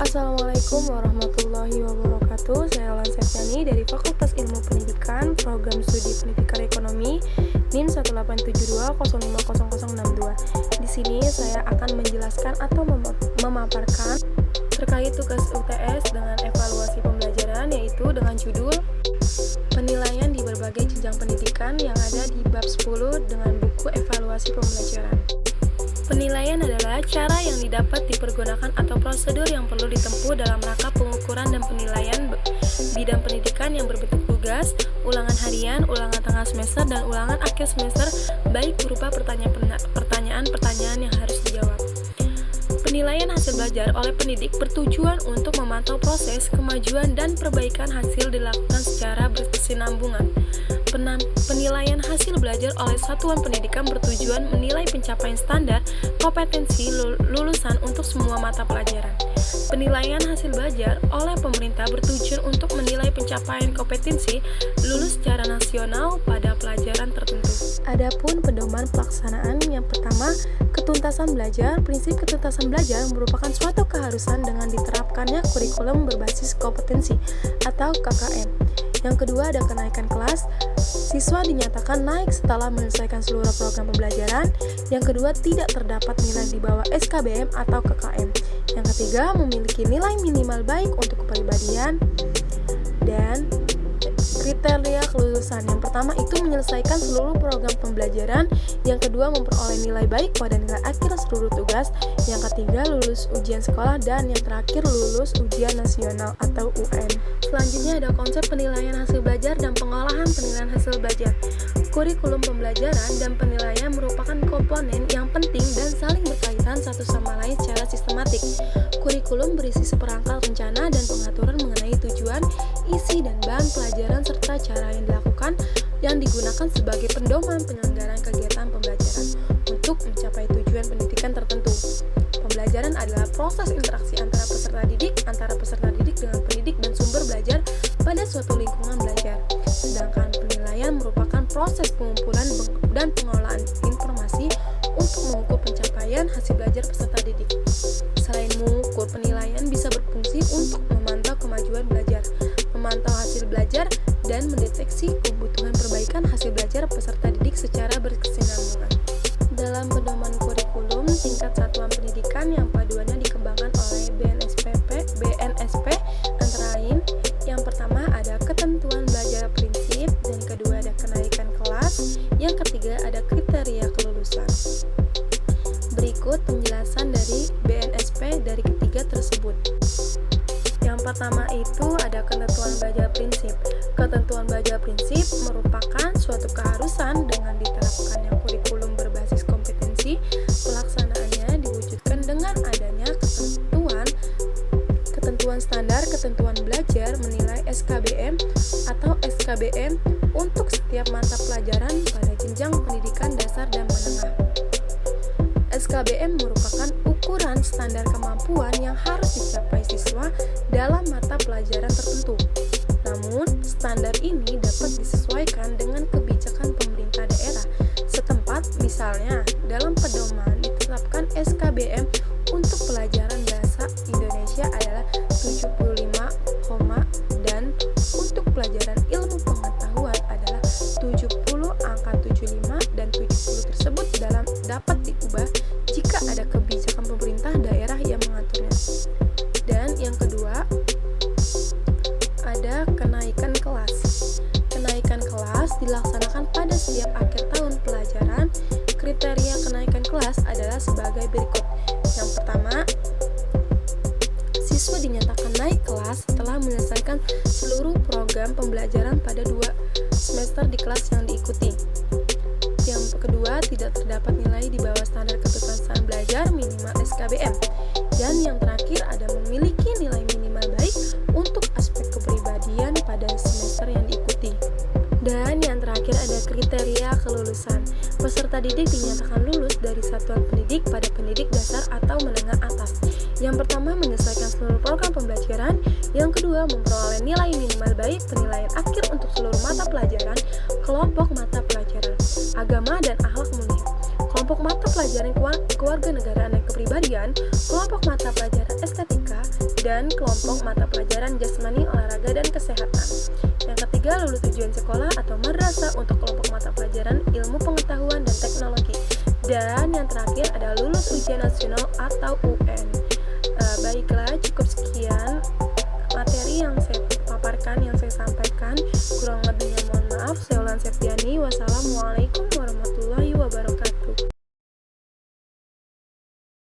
Assalamualaikum warahmatullahi wabarakatuh. Saya Olan Septiani dari Fakultas Ilmu Pendidikan, Program Studi Pendidikan Ekonomi, NIM 18720500062. Di sini saya akan menjelaskan atau memaparkan terkait tugas UTS dengan evaluasi pembelajaran, yaitu dengan judul penilaian di berbagai jenjang pendidikan yang ada di bab 10 dengan buku evaluasi pembelajaran. Penilaian adalah cara yang didapat dipergunakan atau prosedur yang perlu ditempuh dalam rangka pengukuran dan penilaian bidang pendidikan yang berbentuk tugas, ulangan harian, ulangan tengah semester, dan ulangan akhir semester, baik berupa pertanyaan-pertanyaan yang harus dijawab. Penilaian hasil belajar oleh pendidik bertujuan untuk memantau proses, kemajuan, dan perbaikan hasil dilakukan secara berkesinambungan. Penilaian hasil belajar oleh satuan pendidikan bertujuan menilai pencapaian standar kompetensi lulusan untuk semua mata pelajaran. Penilaian hasil belajar oleh pemerintah bertujuan untuk menilai pencapaian kompetensi lulus secara nasional pada pelajaran tertentu. Adapun pedoman pelaksanaan yang pertama, ketuntasan belajar. Prinsip ketuntasan belajar merupakan suatu keharusan dengan diterapkannya kurikulum berbasis kompetensi atau KKM. Yang kedua, ada kenaikan kelas. Siswa dinyatakan naik setelah menyelesaikan seluruh program pembelajaran. Yang kedua, tidak terdapat nilai di bawah SKBM atau KKM. Yang ketiga, memiliki nilai minimal baik untuk kepribadian. Dan kriteria kelulusan. Yang pertama itu menyelesaikan seluruh program pembelajaran. Yang kedua, memperoleh nilai baik pada nilai akhir seluruh tugas. Yang ketiga, lulus ujian sekolah. Dan yang terakhir, lulus ujian nasional atau UN. Selanjutnya ada konsep penilaian hasil belajar dan pengolahan penilaian hasil belajar. Kurikulum pembelajaran dan penilaian merupakan komponen yang penting dan saling berkaitan satu sama lain secara sistematik. Kurikulum berisi seperangkat rencana dan pengaturan mengenai tujuan, isi dan bahan pelajaran serta cara yang dilakukan yang digunakan sebagai pendoman penyelenggaraan kegiatan pembelajaran untuk mencapai tujuan pendidikan tertentu. Pembelajaran adalah proses interaksi antara peserta didik dengan pendidik dan sumber belajar pada suatu lingkungan belajar. Sedangkan penilaian merupakan proses pengumpulan dan pengolahan informasi untuk mengukur pencapaian hasil belajar peserta didik. Selain mengukur, penilaian bisa berfungsi untuk memantau kemajuan belajar, memantau hasil belajar, dan mendeteksi kebutuhan perbaikan hasil belajar peserta didik secara berkesinambungan. Dalam pedoman kurikulum tingkat satuan pendidikan yang paduannya dikembangkan oleh BNSP antara lain, yang pertama ada ketentuan belajar prinsip, dan kedua ada kenaikan kelas, yang ketiga ada kriteria kelulusan. Berikut penjelasan dari BNSP dari ketiga tersebut. Yang pertama itu ada ketentuan belajar prinsip. Ketentuan belajar prinsip merupakan suatu keharusan dengan diterapkannya kurikulum berbasis kompetensi. Pelaksanaannya diwujudkan dengan adanya ketentuan standar ketentuan belajar menilai SKBM atau SKBM untuk setiap mata pelajaran pada jenjang pendidikan dasar dan menengah. SKBM merupakan ukuran standar kemampuan yang harus dicapai siswa dalam mata pelajaran tertentu. Namun, standar ini dapat disesuaikan dengan kebijakan pemerintah daerah setempat. Misalnya, dalam pedoman ditetapkan SKBM untuk pelajaran bahasa Indonesia adalah 75, dan untuk pelajaran ilmu pengetahuan adalah 70, angka 75 dan 70 tersebut dapat diubah jika ada kebijakan pemerintah daerah yang mengaturnya. Dan yang kedua, ada kenaikan kelas. Kenaikan kelas dilaksanakan pada setiap akhir tahun pelajaran. Kriteria kenaikan kelas adalah sebagai berikut. Yang pertama, siswa dinyatakan naik kelas setelah menyelesaikan seluruh program pembelajaran pada 2 semester di kelas yang diikuti. Yang kedua, tidak terdapat nilai di bawah standar ketuntasan belajar minimal SKBM. Dan yang terakhir ada memiliki nilai minimal baik untuk aspek kepribadian pada semester yang diikuti. Dan yang terakhir ada kriteria kelulusan. Peserta didik dinyatakan lulus dari satuan pendidik pada pendidik dasar atau menengah atas. Yang pertama, menyelesaikan seluruh program pembelajaran. Yang kedua, memperoleh nilai minimal baik penilaian akhir untuk seluruh mata pelajaran, kelompok mata pelajaran agama dan akhlak mulia, kelompok mata pelajaran kewarganegaraan dan kepribadian, kelompok mata pelajaran estetika, dan kelompok mata pelajaran jasmani, olahraga, dan kesehatan. Yang ketiga, lulus ujian sekolah atau madrasah untuk kelompok mata pelajaran ilmu pengetahuan dan teknologi. Dan yang terakhir ada lulus ujian nasional atau UN. Baiklah, cukup sekian materi yang saya paparkan, yang saya sampaikan. Kurang lebihnya mohon maaf. Saya Ulan Septiani. Wassalamualaikum warahmatullahi wabarakatuh.